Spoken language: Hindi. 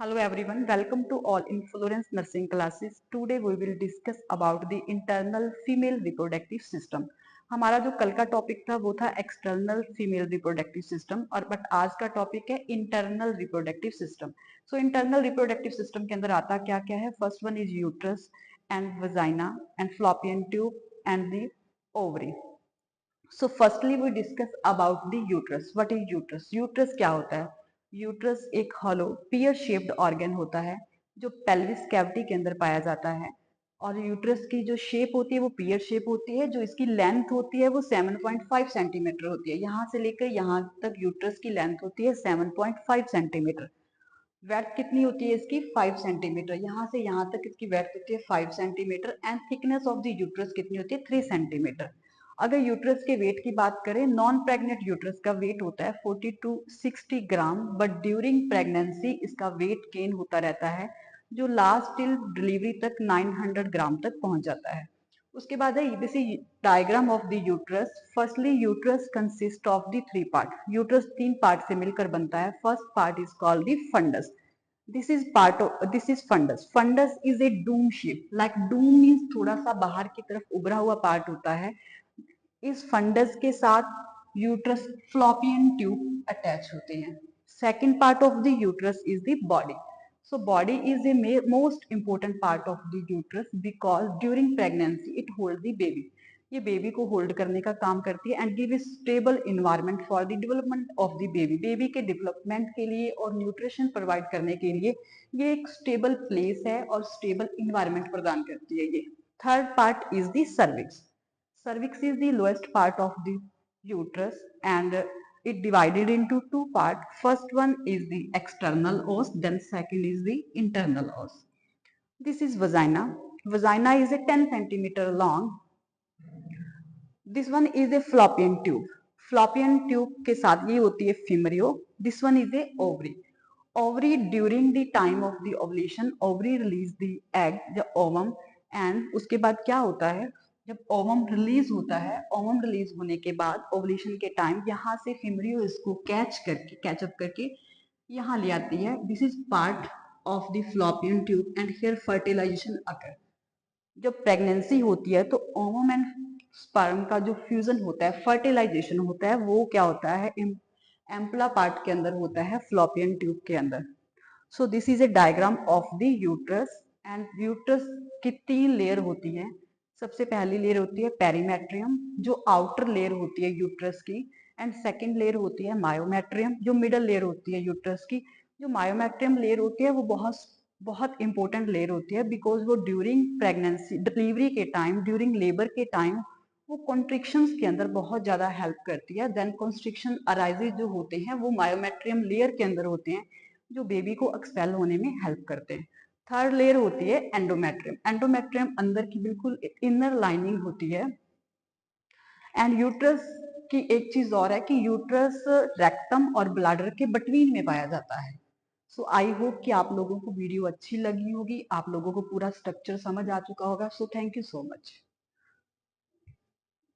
Hello everyone, welcome to all in Florence nursing classes. Today we will discuss about the internal female reproductive system. हमारा जो कल का टॉपिक था वो था एक्सटर्नल फीमेल रिप्रोडक्टिव सिस्टम और बट आज का टॉपिक है internal reproductive system. So internal reproductive system के अंदर आता क्या क्या है. First one is uterus and vagina and fallopian tube and the ovary. So firstly we discuss about the uterus. What is uterus? Uterus क्या होता है? यूट्रस एक हॉलो पियर शेप्ड ऑर्गन होता है जो पेल्विस कैविटी के अंदर पाया जाता है और यूट्रस की जो शेप होती है वो पियर शेप होती है. जो इसकी लेंथ होती है वो 7.5 सेंटीमीटर होती है. यहाँ से लेकर यहाँ तक यूट्रस की लेंथ होती है 7.5 सेंटीमीटर. वेट कितनी होती है इसकी 5 सेंटीमीटर. यहाँ से यहाँ तक इसकी वेट होती है 5 centimetre and thickness of the uterus कितनी होती है 3 सेंटीमीटर. अगर यूट्रस के वेट की बात करें, नॉन प्रेग्नेंट यूट्रस का वेट होता है 40 to 60 gram but during pregnancy इसका वेट गेन होता रहता है जो लास्ट टिल डिलीवरी तक 900 ग्राम तक पहुंच जाता है. उसके बाद है this is diagram of the uterus. Firstly uterus consist of the 3 part. Uterus 3 part से मिलकर बनता है. First part is called the fundus. this is fundus. Fundus is a dome shape. Like dome means थोड़ा सा बाहर की तरफ उभरा हुआ पार्ट होता है. इस फंडस के साथ यूट्रस फ्लोपियन ट्यूब अटैच होते हैं. Second part of the uterus is the body. So body is a most important part of the uterus because during pregnancy it holds the baby. ये बेबी को होल्ड करने का काम करती है and give stable environment for the development of the baby. Baby के डेवलपमेंट के लिए और न्यूट्रिशन प्रोवाइड करने के लिए ये एक स्टेबल प्लेस है और स्टेबल इन्वायरमेंट प्रदान करती है ये. Third part is the cervix. Cervix is the lowest part of the uterus and it divided into two parts. First one is the external os, then second is the internal os. This is vagina. Vagina is a 10 centimeter long. This one is a fallopian tube. Fallopian tube के साथ ये होती है femoreo. This one is a ovary. Ovary during the time of the ovulation, ovary release the egg, the ovum, and उसके बाद क्या होता है जब ओवम रिलीज होता है. ओवम रिलीज होने के बाद ओवुलेशन के टाइम यहाँ से फिमरियो इसको कैचअप करके यहाँ ले आती है. This is part of the fallopian tube and here fertilisation occur. जब प्रेगनेंसी होती है तो ओवम एंड स्पर्म का जो फ्यूजन होता है, फर्टिलाइजेशन होता है, वो क्या होता है एम्पला पार्ट के अंदर होता है, फ्लोपियन ट्यूब के अंदर. So this is a diagram of the uterus. And uterus की 3 लेयर होती है. सबसे पहली लेयर होती है पेरीमेट्रियम जो आउटर लेयर होती है यूट्रस की एंड सेकंड लेयर होती है मायोमेट्रियम जो मिडल लेयर होती है यूट्रस की. जो मायोमेट्रियम लेयर होती है वो बहुत बहुत इंपॉर्टेंट लेयर होती है बिकॉज वो ड्यूरिंग प्रेगनेंसी डिलीवरी के टाइम ड्यूरिंग लेबर के टाइम वो कॉन्ट्रिक्शंस के अंदर बहुत ज्यादा हेल्प करती है. देन कॉन्स्ट्रिक्शन अराइजेज जो होते हैं वो मायोमेट्रियम लेयर के अंदर होते हैं जो बेबी को एक्सपेल होने में हेल्प करते हैं. थर्ड लेयर होती है एंडोमेट्रियम. एंडोमेट्रियम अंदर की बिल्कुल इनर लाइनिंग होती है. एंड यूट्रस की एक चीज और है कि यूट्रस रेक्टम और ब्लैडर के बिटवीन में पाया जाता है. सो आई होप कि आप लोगों को वीडियो अच्छी लगी होगी, आप लोगों को पूरा स्ट्रक्चर समझ आ चुका होगा. So thank you so much.